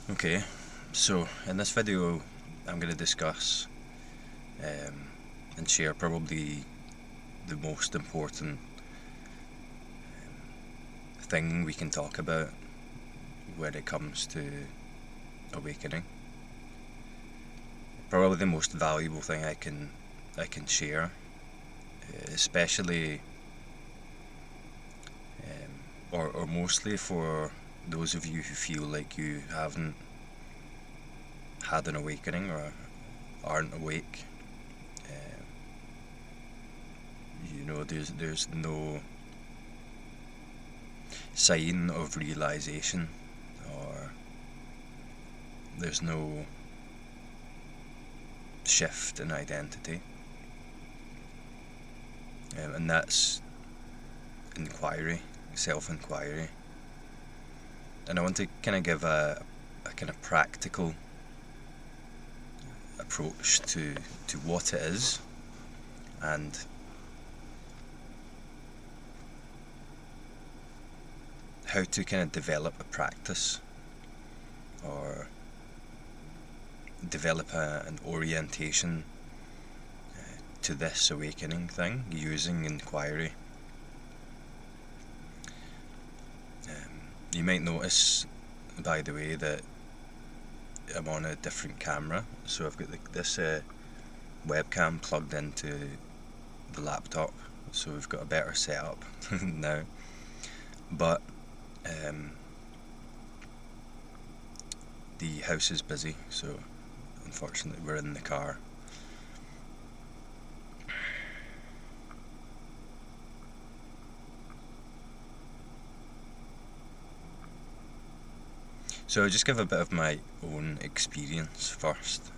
Okay, so in this video I'm going to discuss and share probably the most important thing we can talk about when it comes to awakening. Probably the most valuable thing I can share, especially or mostly for those of you who feel like you haven't had an awakening or aren't awake. There's no sign of realization, or there's no shift in identity, and that's inquiry, self-inquiry. And I want to kind of give a kind of practical approach to what it is, and how to kind of develop a practice or develop an orientation to this awakening thing using inquiry. You might notice, by the way, that I'm on a different camera, so I've got this webcam plugged into the laptop, so we've got a better setup now. But the house is busy, so unfortunately we're in the car. So I'll just give a bit of my own experience first,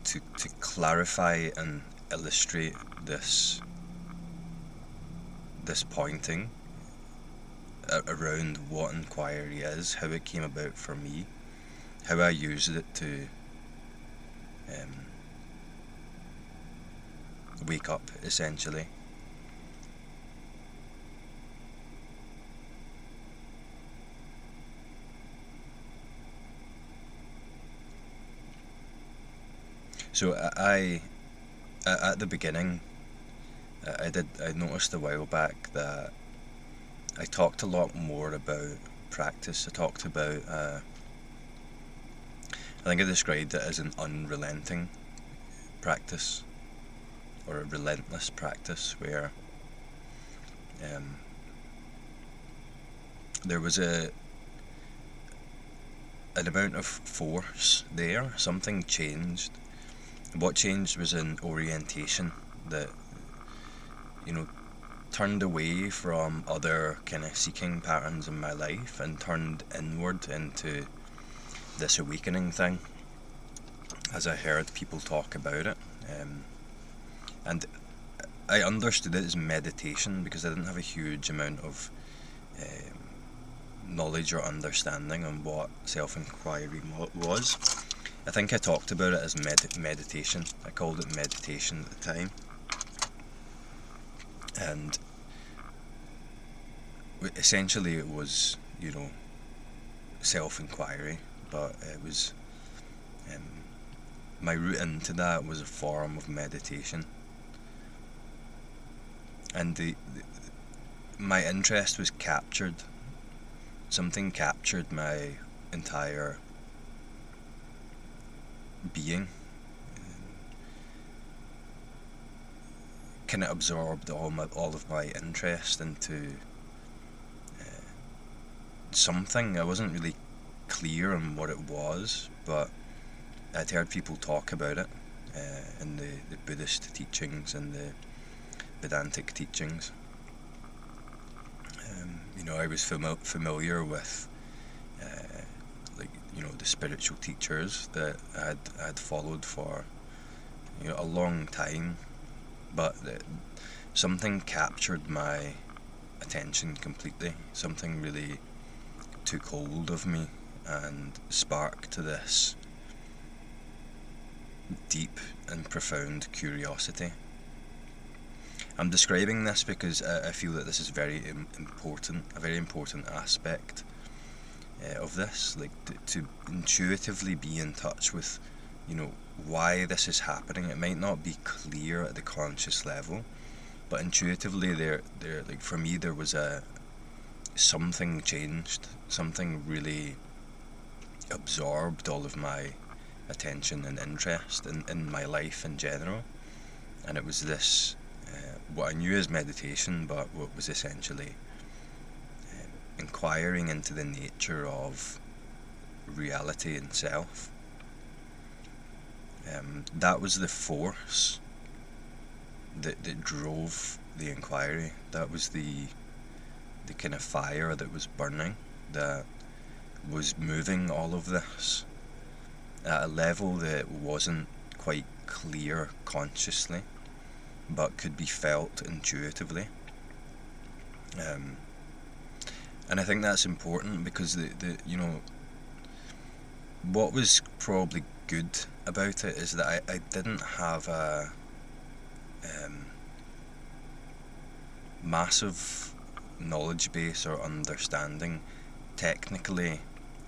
to clarify and illustrate this pointing around what inquiry is, how it came about for me, how I used it to wake up, essentially. So I at the beginning, I noticed a while back that I talked a lot more about practice. I talked about, I think I described it as an unrelenting practice, or a relentless practice, where there was an amount of force there. Something changed. What changed was an orientation that, turned away from other kind of seeking patterns in my life and turned inward into this awakening thing, as I heard people talk about it. And I understood it as meditation because I didn't have a huge amount of knowledge or understanding on what self-inquiry was. I think I talked about it as meditation. I called it meditation at the time. And essentially it was, self-inquiry, but it was, my route into that was a form of meditation. And my interest was captured. Something captured my entire being, kind of absorbed all of my interest into something. I wasn't really clear on what it was, but I'd heard people talk about it in the Buddhist teachings and the Vedantic teachings. I was familiar with the spiritual teachers that I'd followed for a long time, but something captured my attention completely. Something really took hold of me and sparked this deep and profound curiosity. I'm describing this because I feel that this is very important, a very important aspect of this, like to intuitively be in touch with, why this is happening. It might not be clear at the conscious level, but intuitively there like for me there was something changed, something really absorbed all of my attention and interest in my life in general. And it was this, what I knew as meditation, but what was essentially inquiring into the nature of reality and self. That was the force that drove the inquiry. That was the kind of fire that was burning, that was moving all of this at a level that wasn't quite clear consciously, but could be felt intuitively. And I think that's important because the what was probably good about it is that I didn't have a massive knowledge base or understanding technically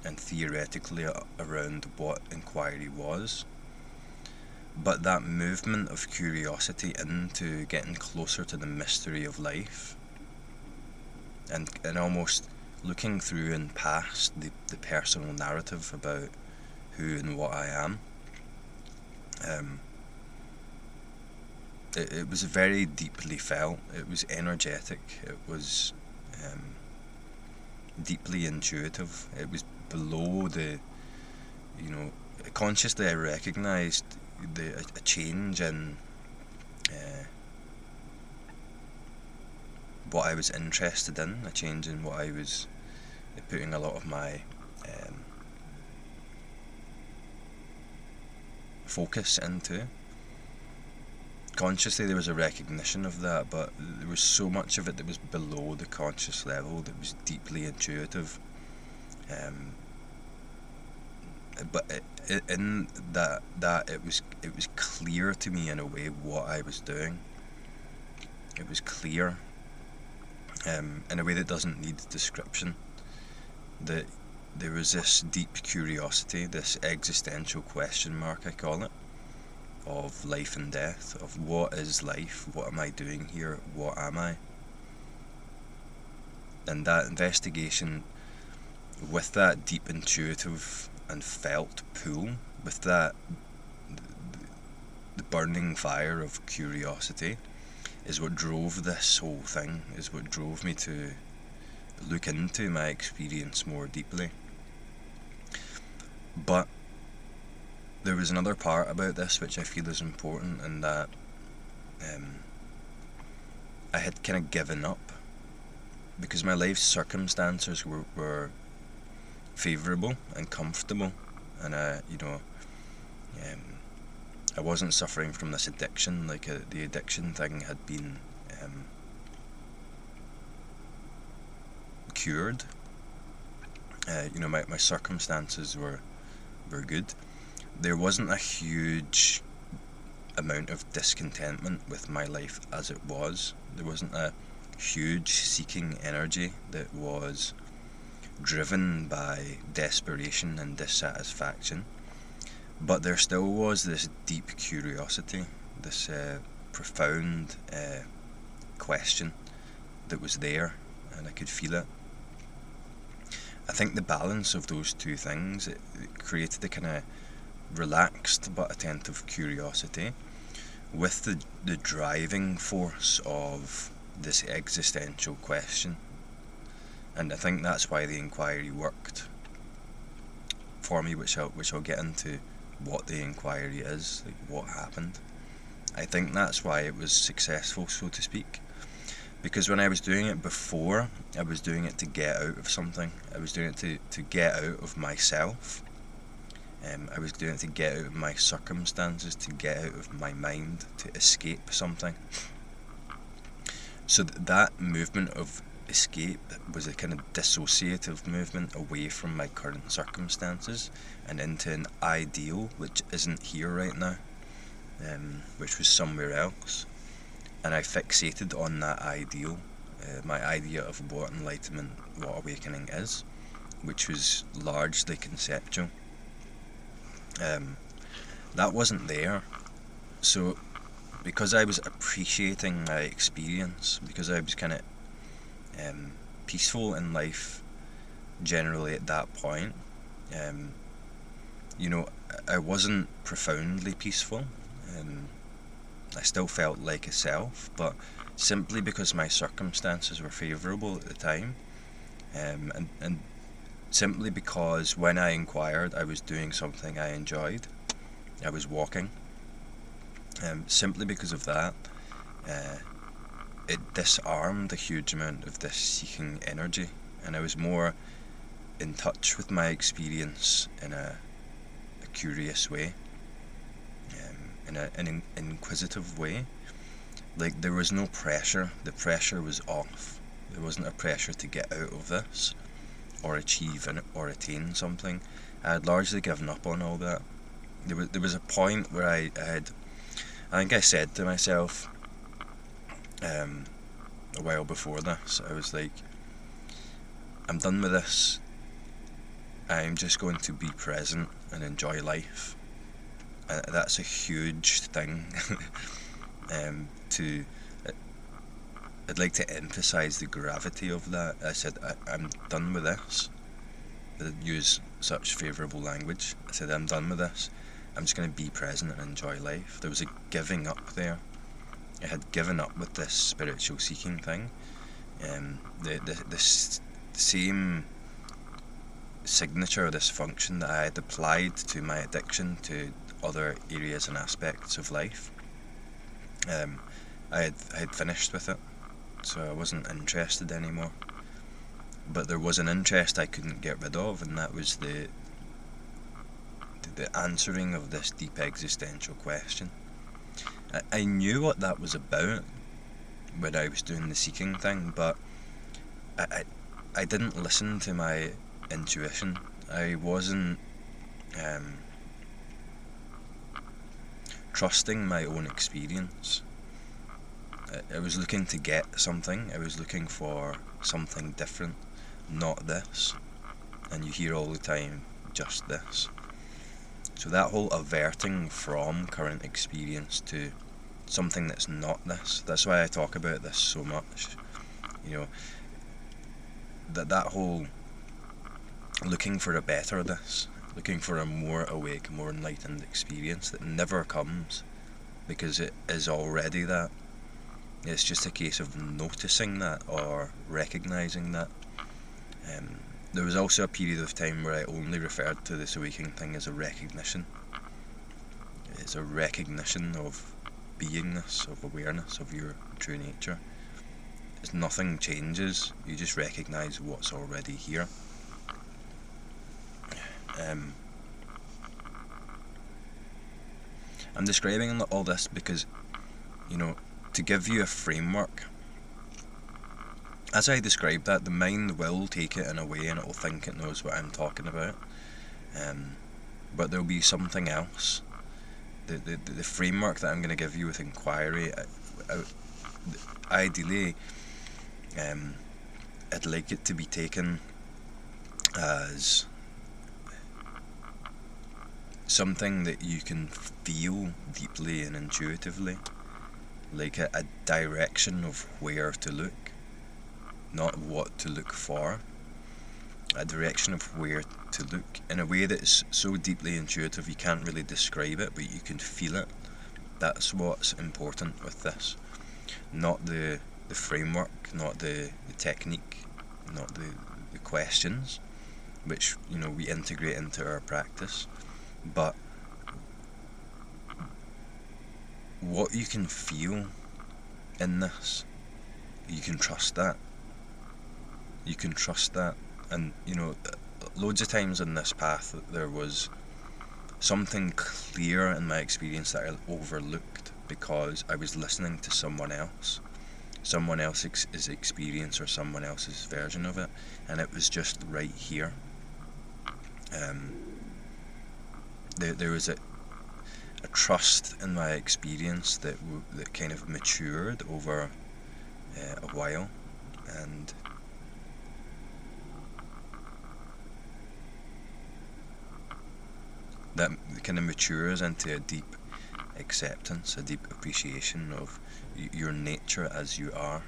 and theoretically around what inquiry was. But that movement of curiosity into getting closer to the mystery of life and almost looking through and past the personal narrative about who and what I am, it was very deeply felt. It was energetic. It was deeply intuitive. It was below the, consciously I recognised a change in what I was interested in, a change in what I was putting a lot of my focus into. Consciously there was a recognition of that, but there was so much of it that was below the conscious level, that was deeply intuitive. But in that it was clear to me in a way what I was doing. It was clear in a way that doesn't need description. That there was this deep curiosity, this existential question mark, I call it, of life and death, of what is life, what am I doing here, what am I? And that investigation, with that deep intuitive and felt pull, with that the burning fire of curiosity, is what drove this whole thing, is what drove me to look into my experience more deeply. But there was another part about this which I feel is important, and that I had kind of given up because my life circumstances were favourable and comfortable, and I wasn't suffering from this addiction. Like the addiction thing had been cured. My circumstances were good. There wasn't a huge amount of discontentment with my life as it was. There wasn't a huge seeking energy that was driven by desperation and dissatisfaction. But there still was this deep curiosity, this profound question that was there, and I could feel it. I think the balance of those two things, it created a kind of relaxed but attentive curiosity with the driving force of this existential question. And I think that's why the inquiry worked for me, which I'll get into what the inquiry is, like what happened. I think that's why it was successful, so to speak. Because when I was doing it before, I was doing it to get out of something. I was doing it to get out of myself. I was doing it to get out of my circumstances, to get out of my mind, to escape something. So that movement of escape was a kind of dissociative movement away from my current circumstances and into an ideal which isn't here right now, which was somewhere else. And I fixated on that ideal, my idea of what enlightenment, what awakening is. which was largely conceptual. That wasn't there. So because I was appreciating my experience, because I was kind of peaceful in life generally at that point, I wasn't profoundly peaceful. I still felt like a self, but simply because my circumstances were favourable at the time, and simply because when I inquired I was doing something I enjoyed. I was walking. Simply because of that, it disarmed a huge amount of this seeking energy, and I was more in touch with my experience in a curious way, in an inquisitive way. Like, there was no pressure. The pressure was off. There wasn't a pressure to get out of this or achieve or attain something. I had largely given up on all that. There was a point where I think I said to myself, a while before this, I was like, I'm done with this. I'm just going to be present and enjoy life. That's a huge thing. I'd like to emphasize the gravity of that. I said, I'm done with this. I use such favourable language. I said, I'm done with this. I'm just going to be present and enjoy life. There was a giving up there. I had given up with this spiritual seeking thing. The same signature, this function that I had applied to my addiction to other areas and aspects of life, I had finished with it, so I wasn't interested anymore. But there was an interest I couldn't get rid of, and that was the answering of this deep existential question. I knew what that was about when I was doing the seeking thing, but I didn't listen to my intuition. I wasn't trusting my own experience. I was looking to get something. I was looking for something different, not this. And you hear all the time, just this. So that whole averting from current experience to something that's not this, that's why I talk about this so much. That whole looking for a better this, looking for a more awake, more enlightened experience that never comes, because it is already that. It's just a case of noticing that or recognising that. There was also a period of time where I only referred to this awakening thing as a recognition. It's a recognition of beingness, of awareness, of your true nature. It's nothing changes, you just recognise what's already here. I'm describing all this because, to give you a framework. As I describe that, the mind will take it in a way and it will think it knows what I'm talking about. But there'll be something else. The framework that I'm going to give you with inquiry, ideally, I'd like it to be taken as something that you can feel deeply and intuitively, like a direction of where to look, not what to look for. A direction of where to look in a way that's so deeply intuitive you can't really describe it, but you can feel it. That's what's important with this. Not the framework, not the technique, not the questions, which we integrate into our practice, but what you can feel in this. You can trust that. You can trust that. And loads of times in this path there was something clear in my experience that I overlooked because I was listening to someone else's experience or someone else's version of it, and it was just right here. There was a trust in my experience that kind of matured over a while, and that kind of matures into a deep acceptance, a deep appreciation of your nature as you are,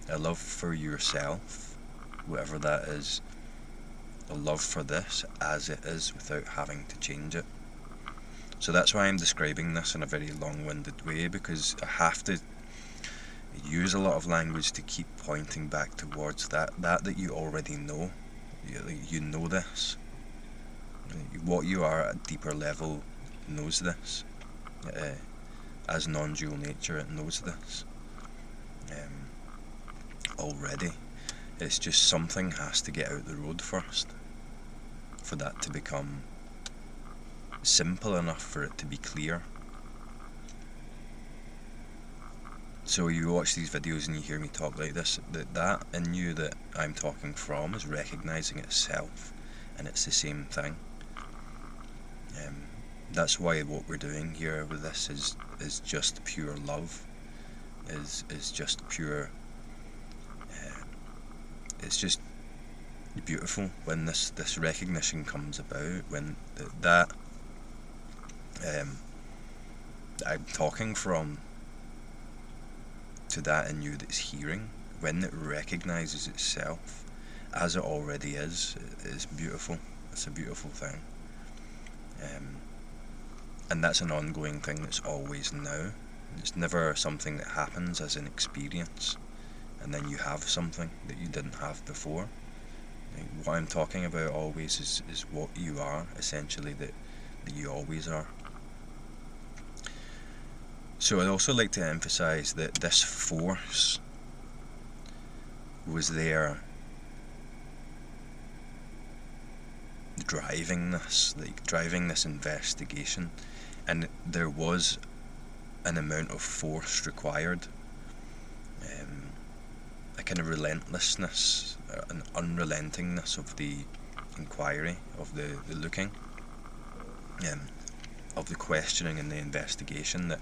a love for yourself, whatever that is, a love for this as it is without having to change it. So that's why I'm describing this in a very long-winded way, because I have to use a lot of language to keep pointing back towards that you already know. You know this. What you are at a deeper level knows this. As non-dual nature, it knows this already. It's just something has to get out the road first for that to become simple enough for it to be clear. So you watch these videos and you hear me talk like this, that in you that I'm talking from is recognizing itself, and it's the same thing. That's why what we're doing here with this is just pure love, is just pure. It's just beautiful when this recognition comes about, when that I'm talking from, to that in you that's hearing, when it recognizes itself as it already is beautiful. It's a beautiful thing. And that's an ongoing thing that's always now. It's never something that happens as an experience and then you have something that you didn't have before. What I'm talking about always is what you are, essentially, that you always are. So I'd also like to emphasize that this force was there driving this investigation, and there was an amount of force required, a kind of relentlessness, an unrelentingness of the inquiry, of the looking, of the questioning and the investigation,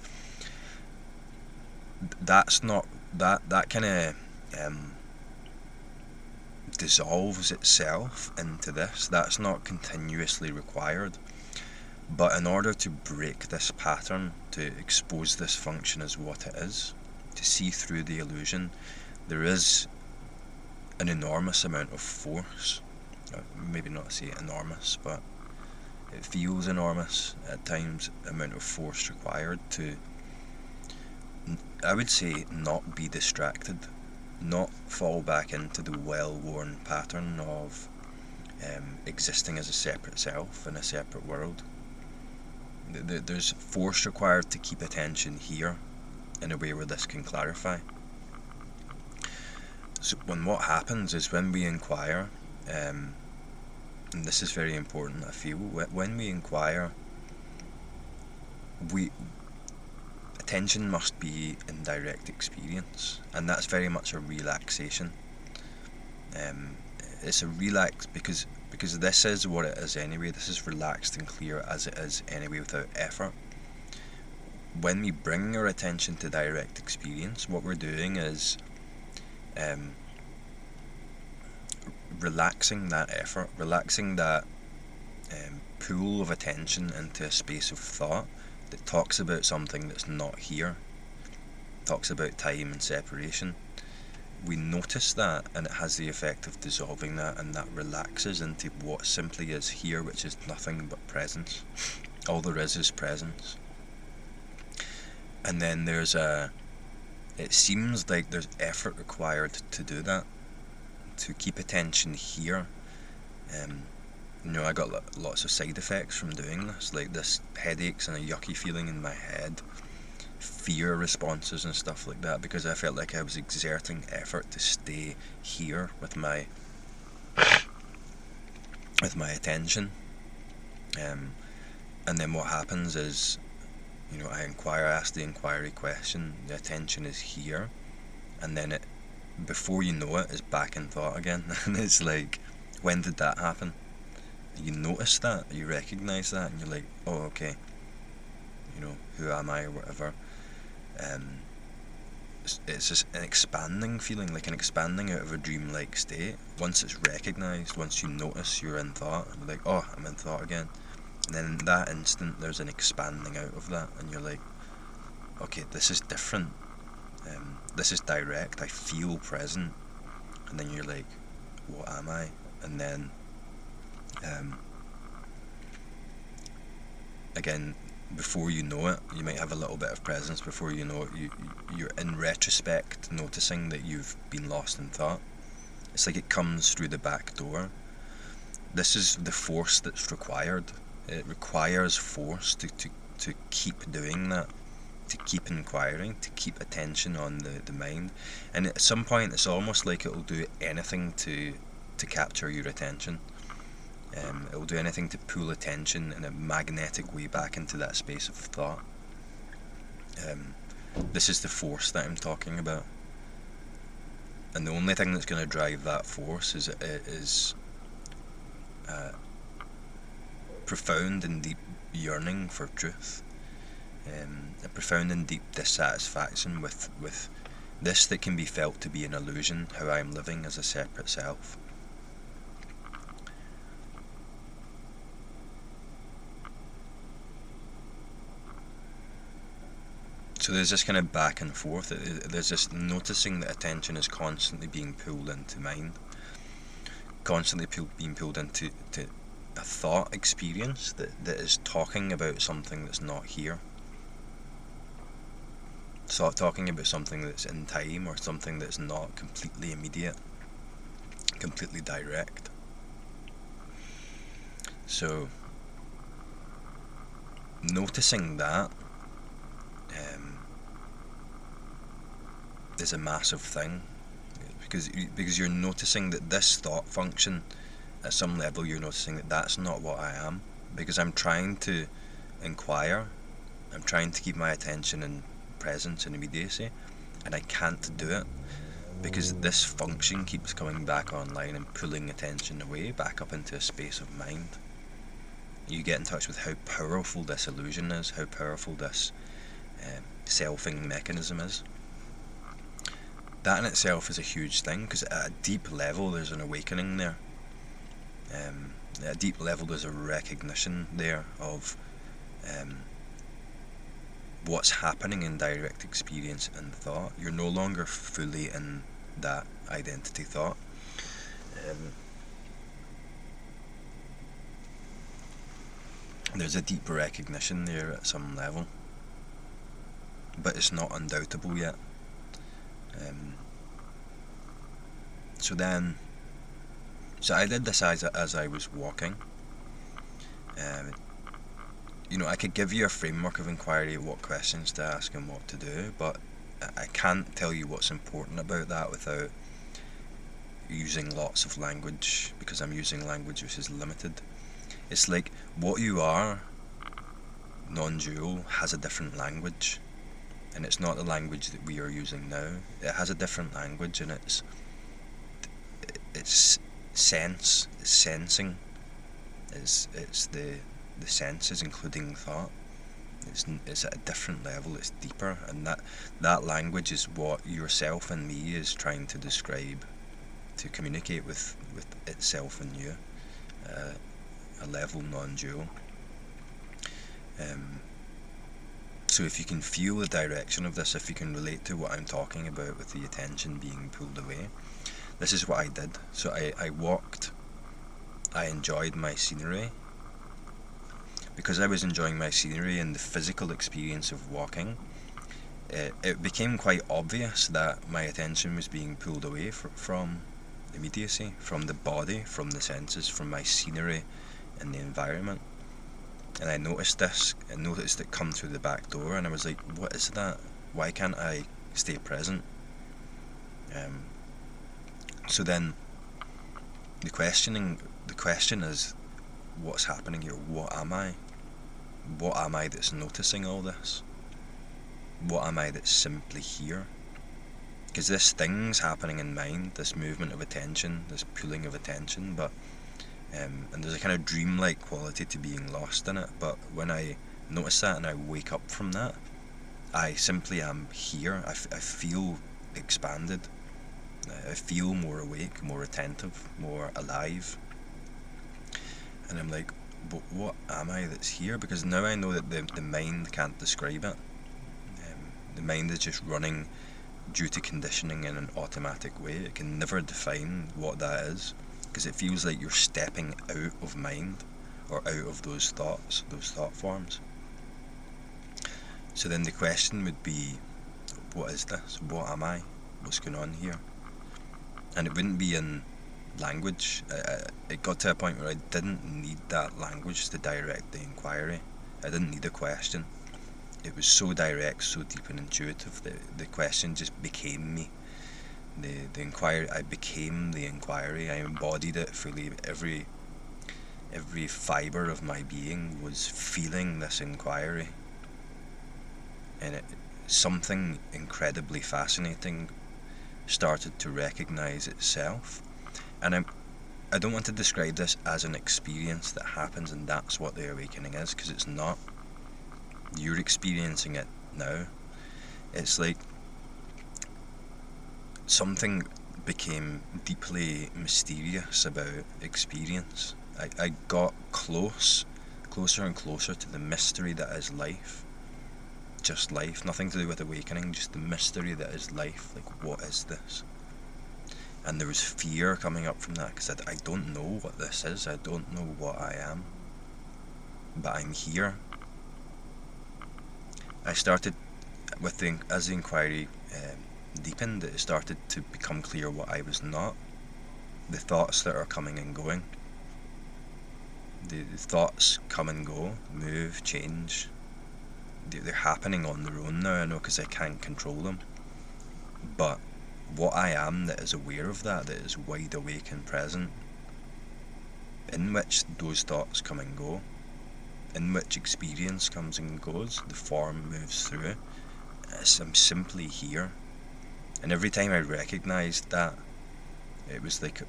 that's not that kind of dissolves itself into this. That's not continuously required. But in order to break this pattern, to expose this function as what it is, to see through the illusion, there is an enormous amount of force. Maybe not say enormous, but it feels enormous at times, amount of force required to, I would say, not be distracted, not fall back into the well-worn pattern of existing as a separate self in a separate world. There's force required to keep attention here in a way where this can clarify. So what happens is when we inquire, and this is very important, I feel, when we inquire, attention must be in direct experience, and that's very much a relaxation. It's a because this is what it is anyway. This is relaxed and clear as it is anyway, without effort. When we bring our attention to direct experience, what we're doing is relaxing that effort, relaxing that pool of attention into a space of thought that talks about something that's not here, talks about time and separation. We notice that, and it has the effect of dissolving that, and that relaxes into what simply is here, which is nothing but presence. All there is presence. And then it seems like there's effort required to do that, to keep attention here. I got lots of side effects from doing this, like this headaches and a yucky feeling in my head, fear responses and stuff like that, because I felt like I was exerting effort to stay here with my attention. And then what happens is, I ask the inquiry question, the attention is here, and then it, before you know it, is back in thought again. And it's like, when did that happen? You notice that, you recognize that, and you're like, oh, okay, who am I, or whatever. It's just an expanding feeling, like an expanding out of a dreamlike state. Once it's recognized, once you notice you're in thought, and you're like, oh, I'm in thought again, And then in that instant, there's an expanding out of that, and you're like, okay, this is different. This is direct. I feel present. And then you're like, what am I? And then, again, before you know it, you might have a little bit of presence. Before you know it, you're in retrospect noticing that you've been lost in thought. It's like it comes through the back door. This is the force that's required. It requires force to keep doing that, to keep inquiring, to keep attention on the mind. And at some point, it's almost like it'll do anything to capture your attention. It'll do anything to pull attention in a magnetic way back into that space of thought. This is the force that I'm talking about. And the only thing that's going to drive that force is profound and deep yearning for truth. A profound and deep dissatisfaction with this that can be felt to be an illusion, how I'm living as a separate self. So there's this kind of back and forth. There's this noticing that attention is constantly being pulled into mind, constantly being pulled into a thought experience that is talking about something that's not here. So talking about something that's in time, or something that's not completely immediate, completely direct. So noticing that is a massive thing, because you're noticing that this thought function, at some level, you're noticing that that's not what I am, because I'm trying to inquire, I'm trying to keep my attention in presence and immediacy, and I can't do it because this function keeps coming back online and pulling attention away back up into a space of mind. You get in touch with how powerful this illusion is, how powerful this selfing mechanism is. That in itself is a huge thing, because at a deep level there's an awakening there. At a deep level there's a recognition there of what's happening in direct experience and thought. You're no longer fully in that identity thought. There's a deep recognition there at some level, but it's not undoubtable yet. So I did this as I was walking. I could give you a framework of inquiry, what questions to ask and what to do, but I can't tell you what's important about that without using lots of language, because I'm using language which is limited. It's like what you are, non-dual, has a different language, and it's not the language that we are using now. It has a different language, and it's sense, it's sensing, it's the senses, including thought. It's at a different level, it's deeper, and that language is what yourself and me is trying to describe, to communicate with itself and you, a level non-dual. So if you can feel the direction of this, if you can relate to what I'm talking about with the attention being pulled away, this is what I did. So I walked, I enjoyed my scenery. Because I was enjoying my scenery and the physical experience of walking, it became quite obvious that my attention was being pulled away from immediacy, from the body, from the senses, from my scenery and the environment. And I noticed this, I noticed it come through the back door, and I was like, what is that? Why can't I stay present? So then the question is, what's happening here? What am I? What am I that's noticing all this? What am I that's simply here? Because this thing's happening in mind, this movement of attention, this pulling of attention, but and there's a kind of dreamlike quality to being lost in it. But when I notice that and I wake up from that, I simply am here. I feel expanded. I feel more awake, more attentive, more alive. And I'm like, but what am I that's here? Because now I know that the mind can't describe it. The mind is just running due to conditioning in an automatic way. It can never define what that is, because it feels like you're stepping out of mind or out of those thoughts, those thought forms. So then the question would be, what is this? What am I? What's going on here? And it wouldn't be in language. It got to a point where I didn't need that language to direct the inquiry. I didn't need a question. It was so direct, so deep and intuitive that the question just became me. The inquiry, I became the inquiry. I embodied it fully. Every fibre of my being was feeling this inquiry. And something incredibly fascinating started to recognise itself. And I don't want to describe this as an experience that happens and that's what the awakening is, because it's not. You're experiencing it now. It's like something became deeply mysterious about experience. I got closer and closer to the mystery that is life. Just life, nothing to do with awakening, just the mystery that is life. Like, what is this? And there was fear coming up from that, because I don't know what this is. I don't know what I am, but I'm here. I started with as the inquiry deepened, it started to become clear what I was not. The thoughts that are coming and going. The thoughts come and go, move, change. They're happening on their own now, I know, because I can't control them. But what I am that is aware of that is wide awake and present, in which those thoughts come and go, in which experience comes and goes, the form moves through. I'm simply here. And every time I recognised that, it was like,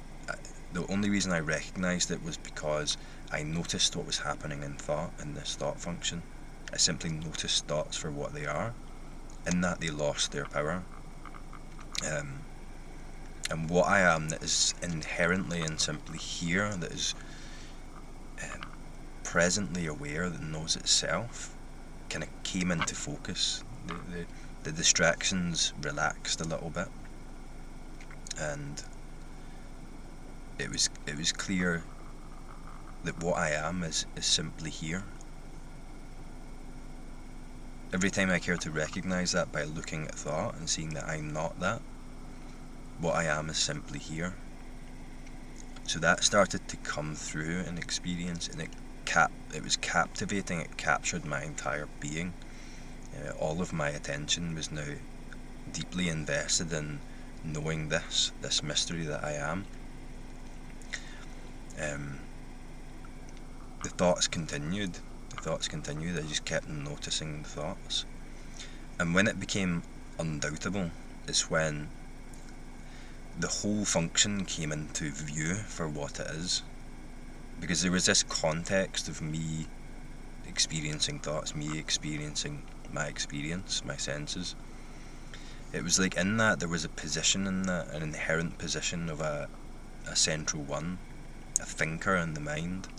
the only reason I recognised it was because I noticed what was happening in thought, in this thought function. I simply noticed thoughts for what they are, in that they lost their power. And what I am that is inherently and simply here, that is presently aware, that knows itself, kind of came into focus. The distractions relaxed a little bit, and it was clear that what I am is simply here. Every time I care to recognise that by looking at thought and seeing that I'm not that, what I am is simply here. So that started to come through in experience, and it was captivating. It captured my entire being. All of my attention was now deeply invested in knowing this mystery that I am. The thoughts continued. I just kept noticing the thoughts. And when it became undoubtable, it's when the whole function came into view for what it is. Because there was this context of me experiencing thoughts, me experiencing my experience, my senses. It was like in that there was a position in that, an inherent position of a central one, a thinker in the mind,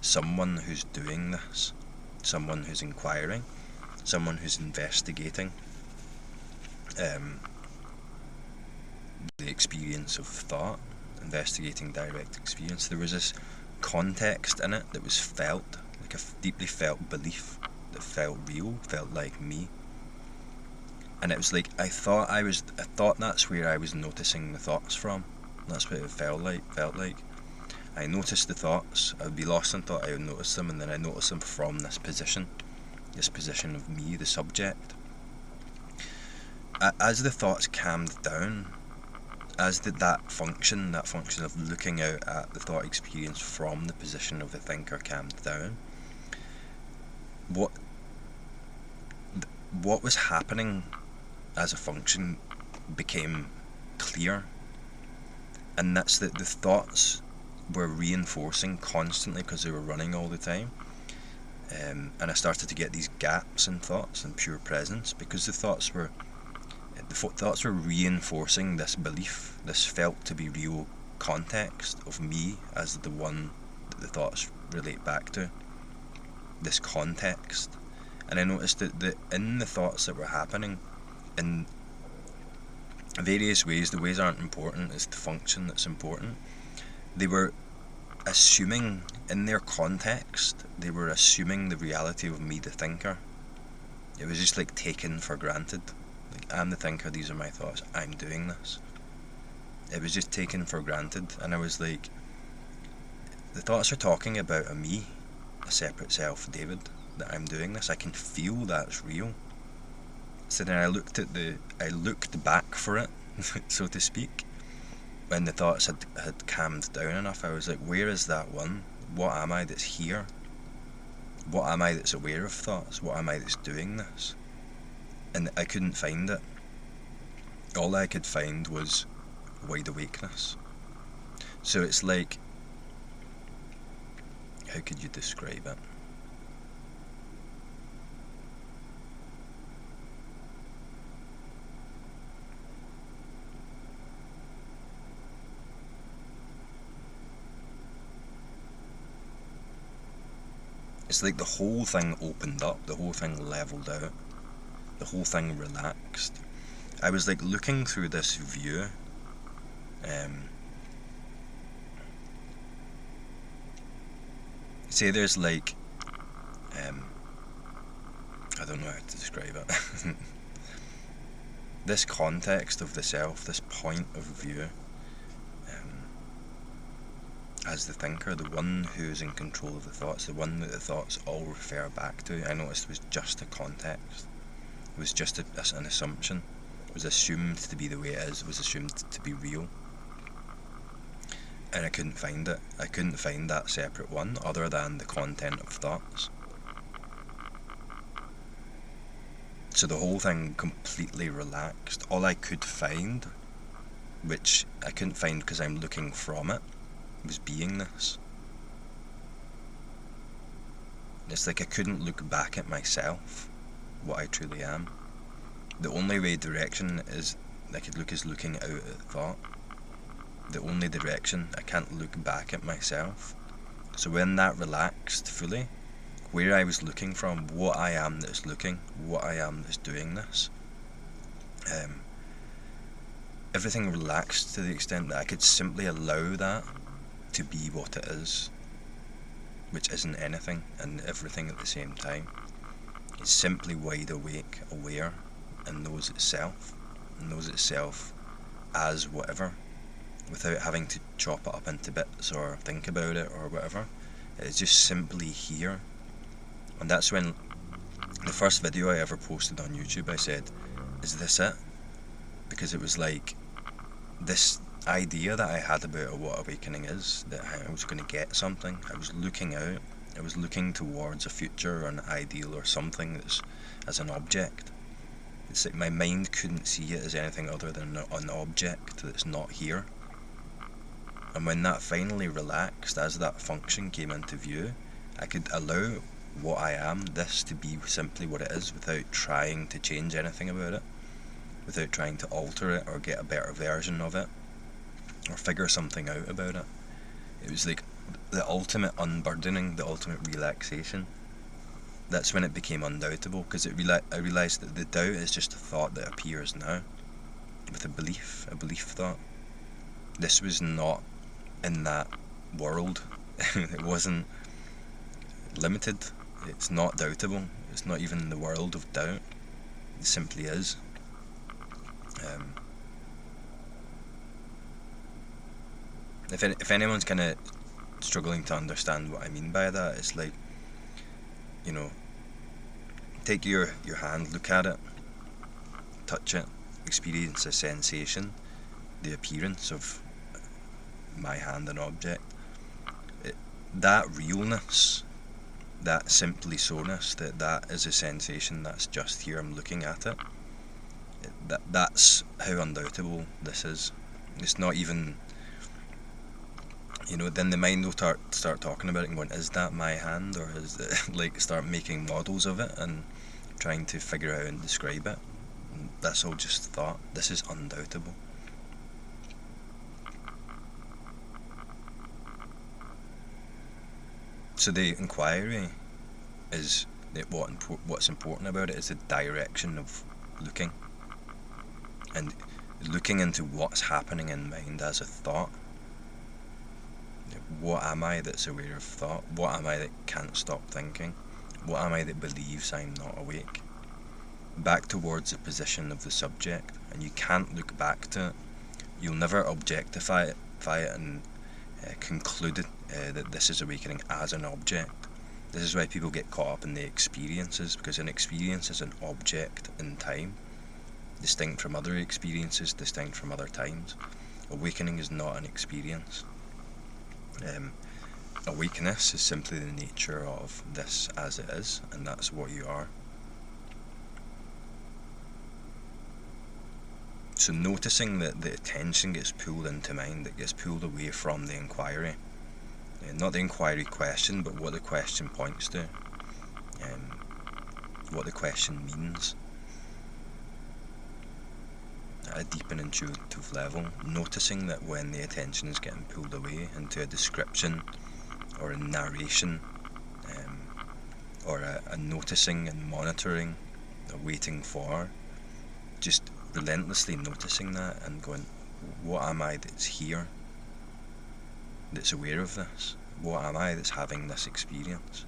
someone who's doing this, someone who's inquiring, someone who's investigating the experience of thought, investigating direct experience. There was this context in it that was felt, like a deeply felt belief that felt real, felt like me. And it was like I thought that's where I was noticing the thoughts from. That's what it felt like. I noticed the thoughts. I would be lost in thought. I would notice them, and then I noticed them from this position of me, the subject. As the thoughts calmed down, as that function of looking out at the thought experience from the position of the thinker calmed down, what was happening as a function became clear, and that's that the thoughts were reinforcing constantly because they were running all the time, and I started to get these gaps in thoughts and pure presence, because the thoughts were reinforcing this belief, this felt to be real context of me as the one the thoughts relate back to, this context. And I noticed that in the thoughts that were happening, in various ways, the ways aren't important, it's the function that's important. They were assuming, in their context, they were assuming the reality of me, the thinker. It was just like taken for granted. Like, I'm the thinker, these are my thoughts, I'm doing this. It was just taken for granted, and I was like, the thoughts are talking about a me, a separate self, David, that I'm doing this. I can feel that's real. So then I looked back for it, so to speak. When the thoughts had calmed down enough, I was like, where is that one? What am I that's here? What am I that's aware of thoughts? What am I that's doing this? And I couldn't find it. All I could find was wide awakeness. So it's like, how could you describe it? It's like the whole thing opened up, the whole thing leveled out, the whole thing relaxed. I was like looking through this view, say there's like, I don't know how to describe it. This context of the self, this point of view, as the thinker, the one who's in control of the thoughts, the one that the thoughts all refer back to, I noticed was just a context. It was just an assumption. It was assumed to be the way it is. It was assumed to be real. And I couldn't find it. I couldn't find that separate one other than the content of thoughts. So the whole thing completely relaxed. All I could find, which I couldn't find because I'm looking from it, was beingness. It's like I couldn't look back at myself, what I truly am. The only way direction is I could look is looking out at thought. The only direction, I can't look back at myself. So when that relaxed fully, where I was looking from, what I am that's looking, what I am that's doing this, everything relaxed to the extent that I could simply allow that to be what it is, which isn't anything and everything at the same time. It's simply wide awake, aware, and knows itself as whatever, without having to chop it up into bits or think about it or whatever. It's just simply here. And that's when the first video I ever posted on YouTube, I said, is this it? Because it was like this idea that I had about what awakening is, that I was going to get something. I was looking out, I was looking towards a future or an ideal or something that's as an object. It's like my mind couldn't see it as anything other than an object that's not here. And when that finally relaxed, as that function came into view, I could allow what I am, this, to be simply what it is without trying to change anything about it, without trying to alter it or get a better version of it or figure something out about it. It was like the ultimate unburdening, the ultimate relaxation. That's when it became undoubtable, because I realised that the doubt is just a thought that appears now with a belief thought. This was not in that world. It wasn't limited. It's not doubtable. It's not even in the world of doubt. It simply is. If anyone's kind of struggling to understand what I mean by that, it's like, you know, take your hand, look at it, touch it, experience a sensation, the appearance of my hand, an object. That realness, that simply so-ness, that is a sensation that's just here, I'm looking at it. That's how undoubtable this is. It's not even, then the mind will start talking about it and going, is that my hand, or is it, like, start making models of it and trying to figure out and describe it. And that's all just thought. This is undoubtable. So the inquiry is that what's important about it is the direction of looking, and looking into what's happening in mind as a thought. What am I that's aware of thought? What am I that can't stop thinking? What am I that believes I'm not awake? Back towards the position of the subject, and you can't look back to it. You'll never objectify it and conclude that this is awakening as an object. This is why people get caught up in the experiences, because an experience is an object in time, distinct from other experiences, distinct from other times. Awakening is not an experience. Awakeness is simply the nature of this as it is, and that's what you are. So noticing that the attention gets pulled into mind, it gets pulled away from the inquiry. Not the inquiry question, but what the question points to, what the question means. At a deep and intuitive level, noticing that when the attention is getting pulled away into a description or a narration, or a noticing and monitoring, a waiting for, just relentlessly noticing that and going, what am I that's here, that's aware of this? What am I that's having this experience?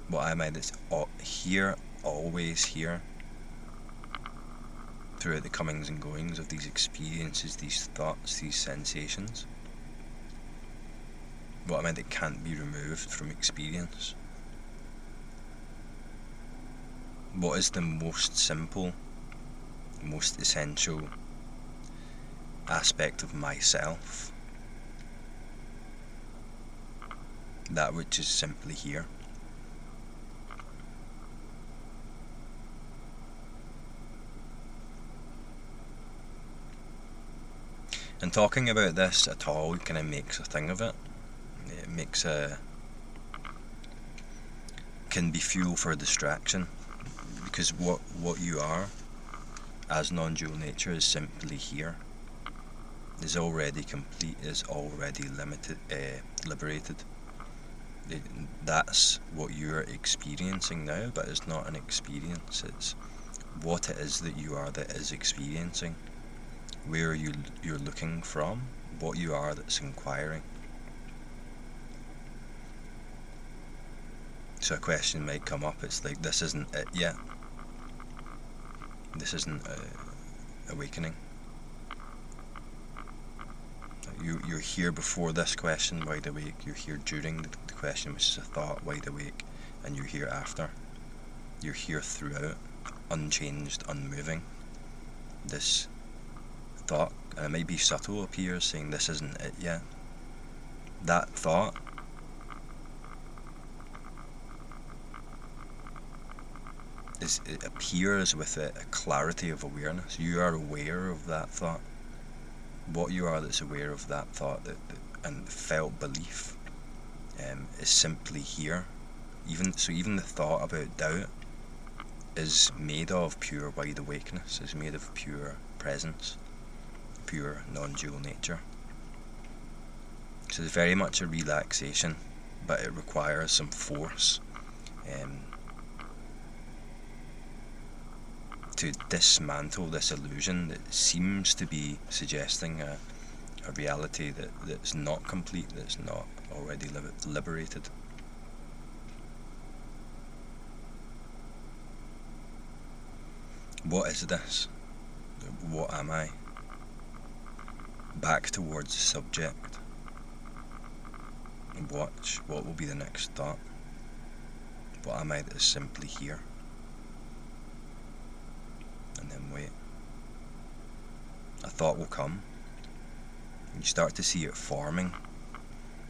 What am I that's here, always here, throughout the comings and goings of these experiences, these thoughts, these sensations? What am I that can't be removed from experience? What is the most simple, most essential aspect of myself? That which is simply here. And talking about this at all kind of makes a thing of it. It makes can be fuel for distraction, because what you are as non-dual nature is simply here, is already complete, is already liberated. That's what you're experiencing now, but it's not an experience, it's what it is that you are that is experiencing, where you're looking from, what you are that's inquiring. So a question might come up, it's like, this isn't it yet. This isn't awakening. You're here before this question, wide awake. You're here during the question, which is a thought, wide awake. And you're here after. You're here throughout, unchanged, unmoving. This thought, and it might be subtle, appears saying this isn't it yet. That thought it appears with a clarity of awareness. You are aware of that thought. What you are that's aware of that thought and felt belief is simply here. Even the thought about doubt is made of pure wide awakeness, is made of pure presence, pure non-dual nature. So it's very much a relaxation, but it requires some force to dismantle this illusion that seems to be suggesting a reality that's not complete, that's not already liberated. What is this? What am I? Back towards the subject. And watch what will be the next thought. What am I that is simply here? And then wait. A thought will come. You start to see it forming.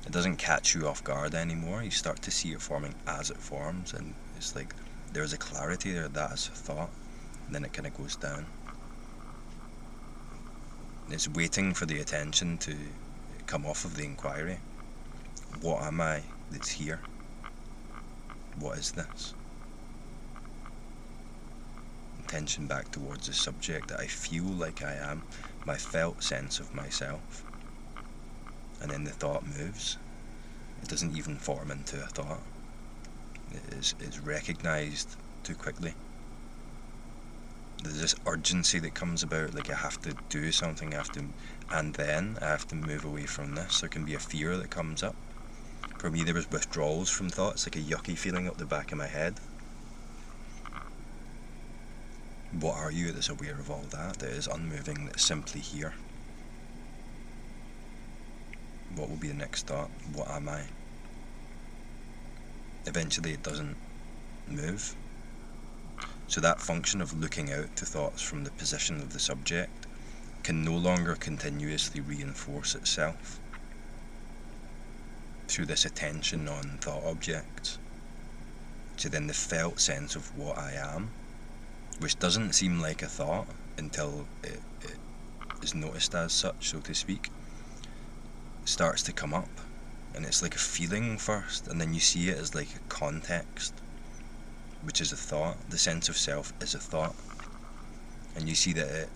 It doesn't catch you off guard anymore. You start to see it forming as it forms, and it's like there's a clarity there, that is a thought, and then it kind of goes down. And it's waiting for the attention to come off of the inquiry. What am I that's here? What is this? Attention back towards the subject that I feel like I am, my felt sense of myself. and then the thought moves. It doesn't even form into a thought. It's recognised too quickly. There's this urgency that comes about, like I have to do something, and then I have to move away from this. There can be a fear that comes up. For me, there was withdrawals from thoughts, like a yucky feeling up the back of my head. What are you that is aware of all that is unmoving, that's simply here? What will be the next thought? What am I? Eventually it doesn't move. So that function of looking out to thoughts from the position of the subject can no longer continuously reinforce itself through this attention on thought objects. So then the felt sense of what I am, which doesn't seem like a thought until it is noticed as such, so to speak, starts to come up. And it's like a feeling first, and then you see it as like a context, which is a thought. The sense of self is a thought, and you see that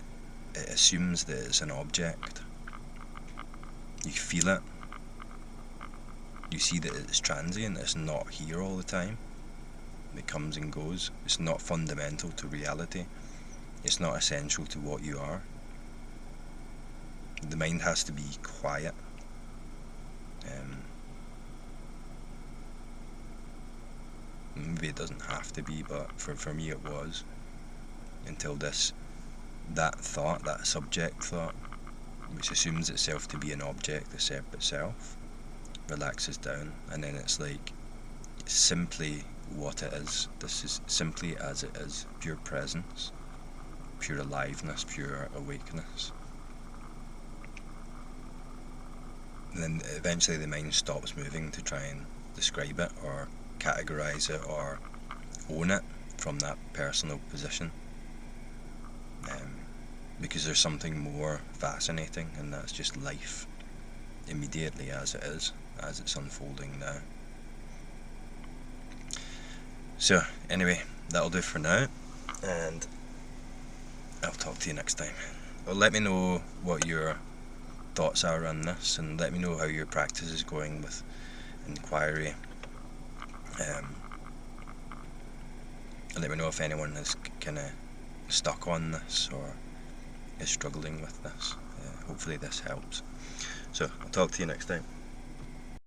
it assumes that it's an object. You feel it. You see that it's transient, it's not here all the time. It comes and goes. It's not fundamental to reality. It's not essential to what you are. The mind has to be quiet. Maybe it doesn't have to be, but for me it was. Until that thought, that subject thought, which assumes itself to be an object, a separate self, relaxes down, and then it's like simply what it is. This is simply as it is, pure presence, pure aliveness, pure awakeness. And then eventually the mind stops moving to try and describe it or categorize it or own it from that personal position, because there's something more fascinating, and that's just life immediately as it is, as it's unfolding now. So anyway, that'll do for now, and I'll talk to you next time. Well, let me know what your thoughts are on this, and let me know how your practice is going with inquiry. And let me know if anyone is kind of stuck on this or is struggling with this. Hopefully this helps. So I'll talk to you next time.